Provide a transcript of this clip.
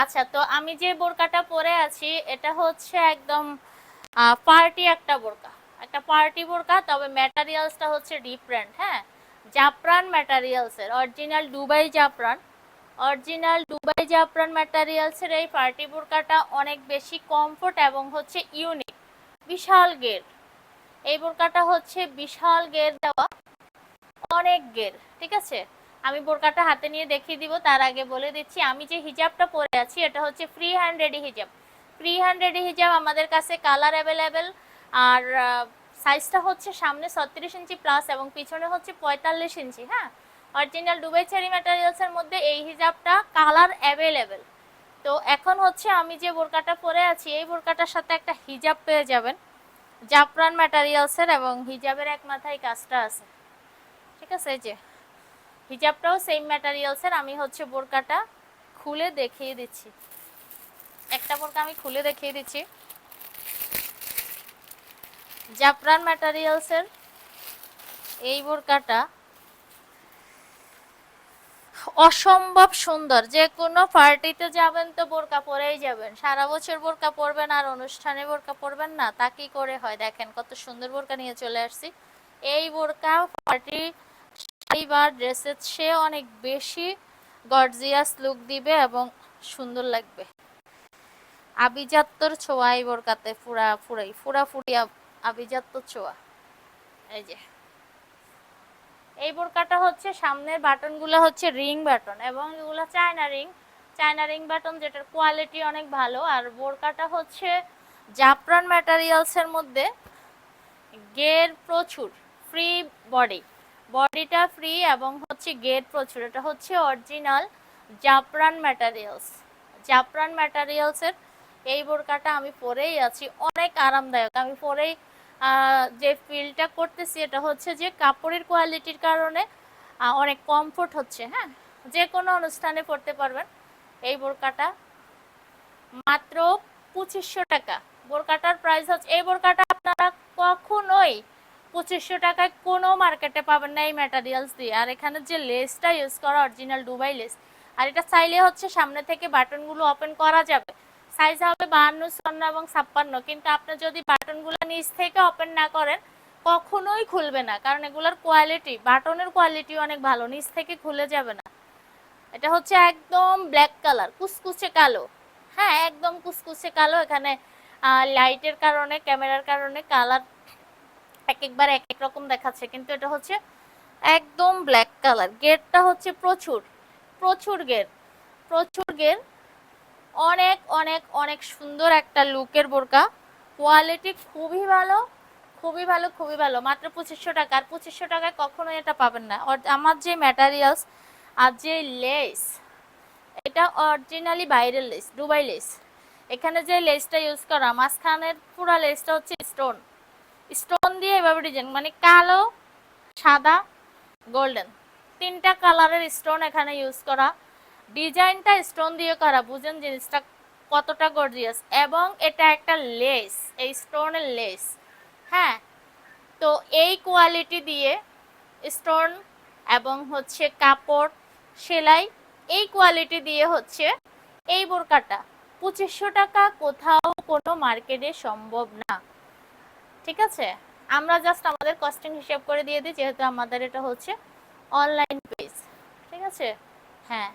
আচ্ছা, তো আমি যে বোরকাটা পরে আছি এটা হচ্ছে একদম পার্টি একটা বোরকা, একটা পার্টি বোরকা, তবে ম্যাটেরিয়ালসটা হচ্ছে ডিফারেন্ট। হ্যাঁ, জাফরান ম্যাটেরিয়ালসের, অরিজিনাল দুবাই জাফরান, অরিজিনাল দুবাই জাফরান ম্যাটেরিয়ালসের এই পার্টি বোরকাটা অনেক বেশি কমফোর্ট এবং হচ্ছে ইউনিক। বিশাল গের, এই বোরকাটা হচ্ছে বিশাল গের দেওয়া, অনেক গের। ঠিক আছে, আমি বোরকাটা হাতে নিয়ে দেখিয়ে দিব। তার আগে বলে দিচ্ছি আমি যে হিজাবটা পরে আছি এটা হচ্ছে ফ্রি হ্যান্ড রেডি হিজাব। ফ্রি হ্যান্ড রেডি হিজাব আমাদের কাছে কালার অ্যাভেলেবেল। আর সাইজটা হচ্ছে সামনে 36 ইঞ্চি প্লাস এবং পিছনে হচ্ছে 45 ইঞ্চি। হ্যাঁ, অরিজিনাল দুবাই চেরি ম্যাটেরিয়ালসের মধ্যে এই হিজাবটা কালার অ্যাভেলেবেল। তো এখন হচ্ছে আমি যে বোরকাটা পরে আছি এই বোরকাটার সাথে একটা হিজাব পেয়ে যাবেন জাফরান ম্যাটেরিয়ালসের, এবং হিজাবের এক মাথায় কাজটা আছে। ঠিক আছে, এই যে হিজাবটাও সেম ম্যাটেরিয়ালসের। আমি হচ্ছে বোরকাটা খুলে দেখিয়ে দিচ্ছি, একটা বোরকা আমি খুলে দেখিয়ে দিচ্ছি। জাফরান ম্যাটেরিয়ালসের এই বোরকাটা অসম্ভব সুন্দর। যে কোনো পার্টিতে যাবেন তো বোরকা পরেই যাবেন, সারা বছর বোরকা পরবেন আর অনুষ্ঠানে বোরকা পরবেন না, তা কি করে হয়? দেখেন কত সুন্দর বোরকা নিয়ে চলে আসছি। এই বোরকা পার্টি বা ড্রেসের চেয়ে অনেক বেশি গর্জিয়াস লুক দিবে এবং সুন্দর লাগবে। আভিজাত্যর ছোঁয়া এই বোরকাতে, ফুরাফুরি আভিজাত্যর ছোঁয়া। এই যে এই বোরকাটা হচ্ছে সামনের বাটনগুলো হচ্ছে রিং বাটন এবং এগুলো China ring, China ring button, যেটার কোয়ালিটি অনেক ভালো। আর বোরকাটা হচ্ছে জাফরান ম্যাটেরিয়ালসের মধ্যে, গের প্রচুর, ফ্রি বডি, বডিটা ফ্রি এবং হচ্ছে গের প্রচুর। এটা হচ্ছে অরিজিনাল জাফরান ম্যাটেরিয়ালস, জাফরান ম্যাটেরিয়ালসের এই বোরকাটা আমি পরেই আছি, অনেক আরামদায়ক। আমি পরেই যে ফিলটা করতেছি এটা হচ্ছে যে কাপড়ের কোয়ালিটির কারণে অনেক কমফোর্ট হচ্ছে। হ্যাঁ, যে কোনো অনুষ্ঠানে পরতে পারবেন এই বোরকাটা। মাত্র 2500 টাকা বোরকাটার প্রাইস হচ্ছে। এই বোরকাটা আপনারা কখনোই 2500 টাকায় কোনো মার্কেটে পাবেন না এই ম্যাটেরিয়ালস দিয়ে। আর এখানে যে লেসটা ইউজ করা অরিজিনাল দুবাই লেস, আর এটা চাইলে হচ্ছে সামনে থেকে বাটনগুলো ওপেন করা যাবে। সাইজ হবে 52, 54 এবং 56, কিন্তু আপনি যদি বাটনগুলো নিচ থেকে ওপেন না করেন কখনোই খুলবে না, কারণ এগুলোর কোয়ালিটি, বাটনের কোয়ালিটি অনেক ভালো, নিচ থেকে খুলে যাবে না। এটা হচ্ছে একদম ব্ল্যাক কালার, কুচকুচে কালো। হ্যাঁ, একদম কুচকুচে কালো। এখানে লাইটের কারণে, ক্যামেরার কারণে কালার এক একবার এক এক রকম দেখাচ্ছে, কিন্তু এটা হচ্ছে একদম ব্ল্যাক কালার। গেটটা হচ্ছে প্রচুর, প্রচুর গেট, প্রচুর গেট। অনেক অনেক অনেক সুন্দর একটা লুকের বোরকা, কোয়ালিটি খুবই ভালো, খুবই ভালো, খুবই ভালো। মাত্র 2500 টাকা। আর 2500 টাকায় কখনোই এটা পাবেন না। আমার যে ম্যাটেরিয়ালস আর যে লেস, এটা অরিজিনালি বাইরের লেস, দুবাই লেস। এখানে যে লেসটা ইউজ করা, মাঝখানের পুরো লেসটা হচ্ছে স্টোন, স্টোন দিয়ে এভাবে ডিজাইন, মানে কালো, সাদা, গোল্ডেন, তিনটা কালারের স্টোন এখানে ইউজ করা। ডিজাইনটা স্টোন দিয়ে করা, বুঝেন জিনিসটা কতটা গর্জিয়াস। এবং এটা একটা লেস, এই স্টোনের লেস। হ্যাঁ, তো এই কোয়ালিটি দিয়ে স্টোন এবং হচ্ছে কাপড়, সেলাই, এই কোয়ালিটি দিয়ে হচ্ছে এই বোরকাটা 2500 টাকা কোথাও কোনো মার্কেটে সম্ভব না। ঠিক আছে, আমরা জাস্ট আমাদের কস্টিং হিসাব করে দিয়ে দিই, যেহেতু আমাদের এটা হচ্ছে অনলাইন পেজ। ঠিক আছে, হ্যাঁ।